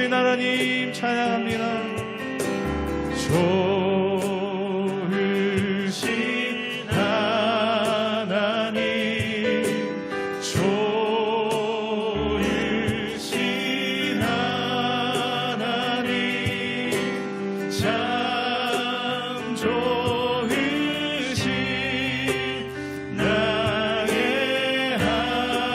좋으신 하나님 찬양합니다. 좋으신 하나님, 좋으신 하나님, 참 좋으신 나의 하나님.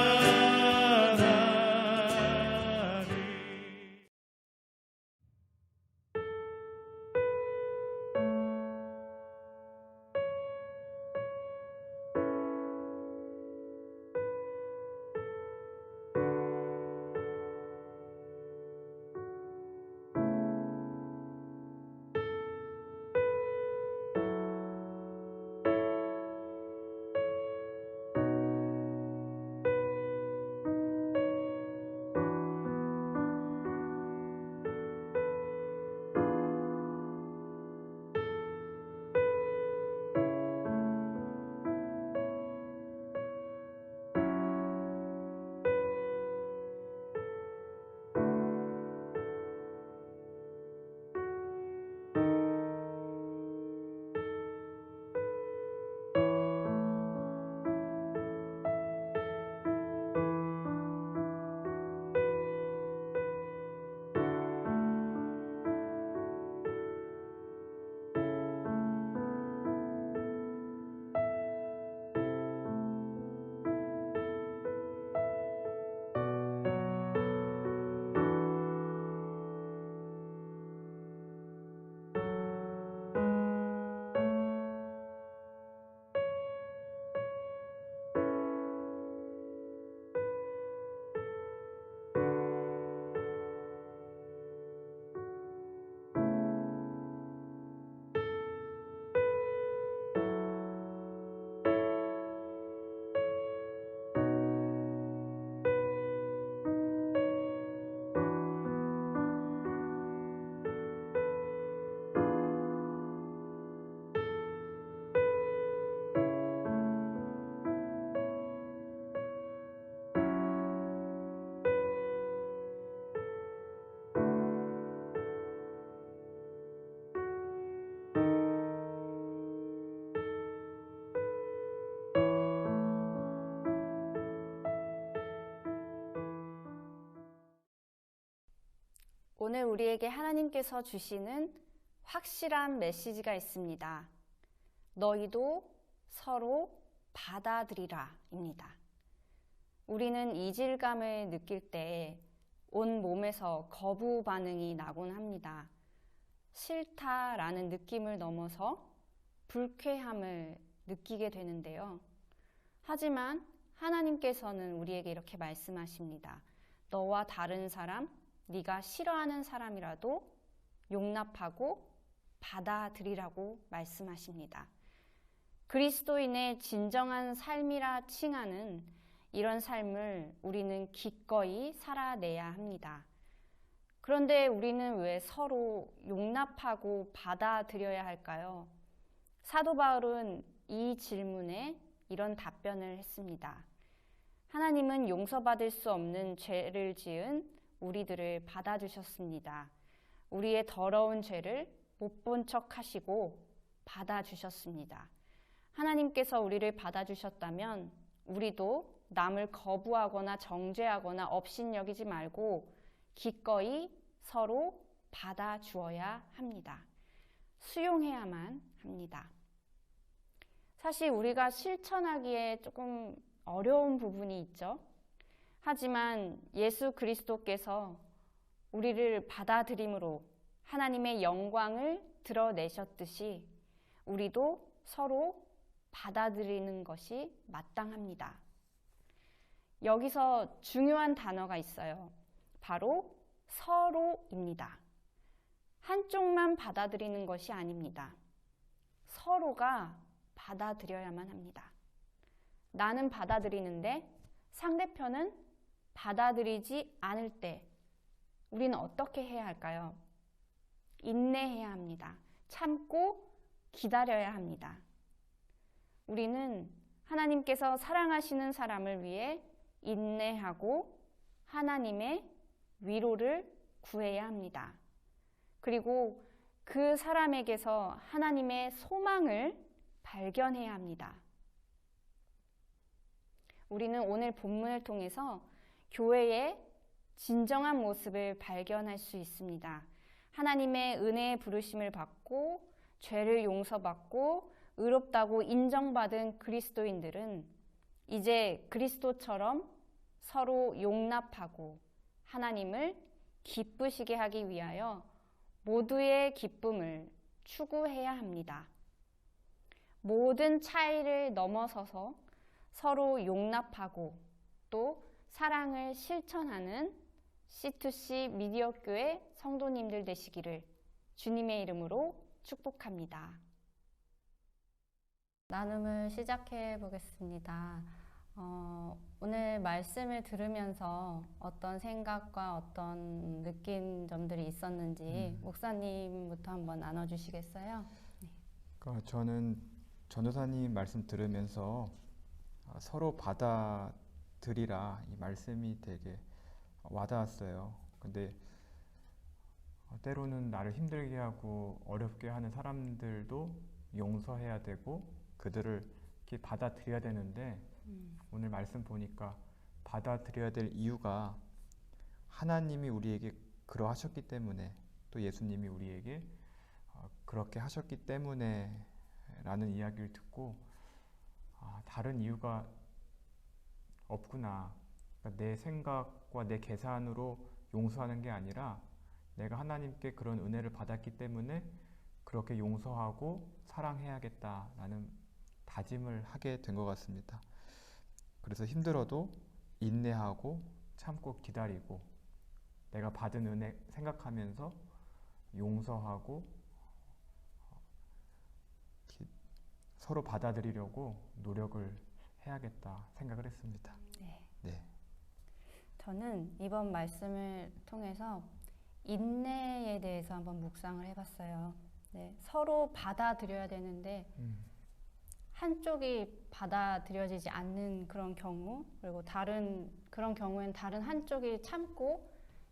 오늘 우리에게 하나님께서 주시는 확실한 메시지가 있습니다. 너희도 서로 받아들이라 입니다. 우리는 이질감을 느낄 때 온 몸에서 거부 반응이 나곤 합니다. 싫다라는 느낌을 넘어서 불쾌함을 느끼게 되는데요. 하지만 하나님께서는 우리에게 이렇게 말씀하십니다. 너와 다른 사람, 네가 싫어하는 사람이라도 용납하고 받아들이라고 말씀하십니다. 그리스도인의 진정한 삶이라 칭하는 이런 삶을 우리는 기꺼이 살아내야 합니다. 그런데 우리는 왜 서로 용납하고 받아들여야 할까요? 사도 바울은 이 질문에 이런 답변을 했습니다. 하나님은 용서받을 수 없는 죄를 지은 우리들을 받아주셨습니다. 우리의 더러운 죄를 못 본 척 하시고 받아주셨습니다. 하나님께서 우리를 받아주셨다면 우리도 남을 거부하거나 정죄하거나 업신여기지 말고 기꺼이 서로 받아주어야 합니다. 수용해야만 합니다. 사실 우리가 실천하기에 조금 어려운 부분이 있죠. 하지만 예수 그리스도께서 우리를 받아들임으로 하나님의 영광을 드러내셨듯이 우리도 서로 받아들이는 것이 마땅합니다. 여기서 중요한 단어가 있어요. 바로 서로입니다. 한쪽만 받아들이는 것이 아닙니다. 서로가 받아들여야만 합니다. 나는 받아들이는데 상대편은 받아들이지 않을 때 우리는 어떻게 해야 할까요? 인내해야 합니다. 참고 기다려야 합니다. 우리는 하나님께서 사랑하시는 사람을 위해 인내하고 하나님의 위로를 구해야 합니다. 그리고 그 사람에게서 하나님의 소망을 발견해야 합니다. 우리는 오늘 본문을 통해서 교회의 진정한 모습을 발견할 수 있습니다. 하나님의 은혜의 부르심을 받고 죄를 용서받고 의롭다고 인정받은 그리스도인들은 이제 그리스도처럼 서로 용납하고 하나님을 기쁘시게 하기 위하여 모두의 기쁨을 추구해야 합니다. 모든 차이를 넘어서서 서로 용납하고 또 사랑을 실천하는 C2C 미디어 교회 성도님들 되시기를 주님의 이름으로 축복합니다. 나눔을 시작해 보겠습니다. 오늘 말씀을 들으면서 어떤 생각과 어떤 느낀 점들이 있었는지 목사님부터 한번 나눠주시겠어요? 그러니까 저는 전도사님 말씀 들으면서 서로 받아들이라 이 말씀이 되게 와닿았어요. 근데 때로는 나를 힘들게 하고 어렵게 하는 사람들도 용서해야 되고 그들을 이렇게 받아들여야 되는데 오늘 말씀 보니까 받아들여야 될 이유가 하나님이 우리에게 그러하셨기 때문에 또 예수님이 우리에게 그렇게 하셨기 때문에 라는 이야기를 듣고 다른 이유가 없구나. 그러니까 내 생각과 내 계산으로 용서하는 게 아니라 내가 하나님께 그런 은혜를 받았기 때문에 그렇게 용서하고 사랑해야겠다라는 다짐을 하게 된 것 같습니다. 그래서 힘들어도 인내하고 참고 기다리고 내가 받은 은혜 생각하면서 용서하고 서로 받아들이려고 노력을 해야겠다 생각을 했습니다. 네. 저는 이번 말씀을 통해서 인내에 대해서 한번 묵상을 해봤어요. 네, 서로 받아들여야 되는데 한쪽이 받아들여지지 않는 그런 경우, 그리고 그런 경우엔 다른 한쪽이 참고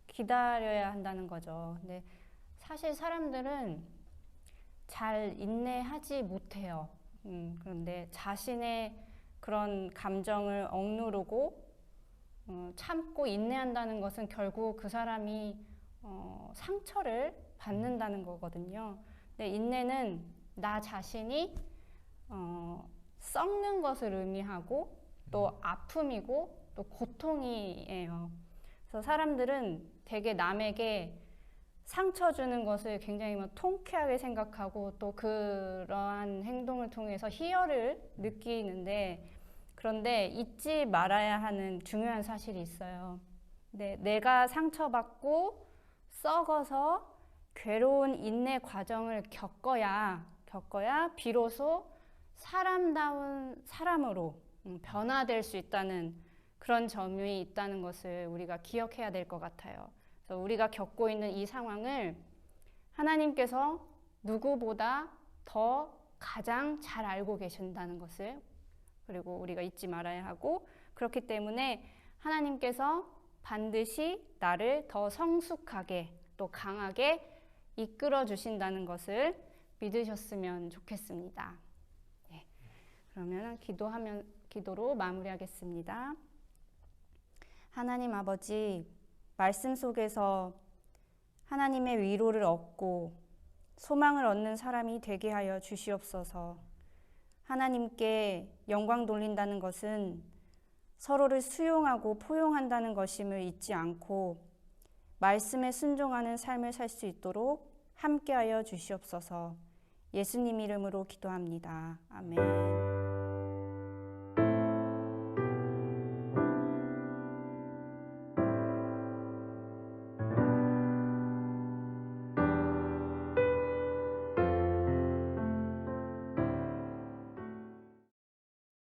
기다려야 한다는 거죠. 근데 사실 사람들은 잘 인내하지 못해요. 그런데 자신의 그런 감정을 억누르고 참고 인내한다는 것은 결국 그 사람이 상처를 받는다는 거거든요. 근데 인내는 나 자신이 썩는 것을 의미하고 또 아픔이고 또 고통이에요. 그래서 사람들은 되게 남에게 상처 주는 것을 굉장히 통쾌하게 생각하고 또 그러한 행동을 통해서 희열을 느끼는데, 그런데 잊지 말아야 하는 중요한 사실이 있어요. 네, 내가 상처받고 썩어서 괴로운 인내 과정을 겪어야 비로소 사람다운 사람으로 변화될 수 있다는 그런 점이 있다는 것을 우리가 기억해야 될 것 같아요. 그래서 우리가 겪고 있는 이 상황을 하나님께서 누구보다 더 가장 잘 알고 계신다는 것을, 그리고 우리가 잊지 말아야 하고, 그렇기 때문에 하나님께서 반드시 나를 더 성숙하게 또 강하게 이끌어 주신다는 것을 믿으셨으면 좋겠습니다. 네. 그러면 기도로 마무리하겠습니다. 하나님 아버지, 말씀 속에서 하나님의 위로를 얻고 소망을 얻는 사람이 되게 하여 주시옵소서. 하나님께 영광 돌린다는 것은 서로를 수용하고 포용한다는 것임을 잊지 않고 말씀에 순종하는 삶을 살 수 있도록 함께하여 주시옵소서. 예수님 이름으로 기도합니다. 아멘.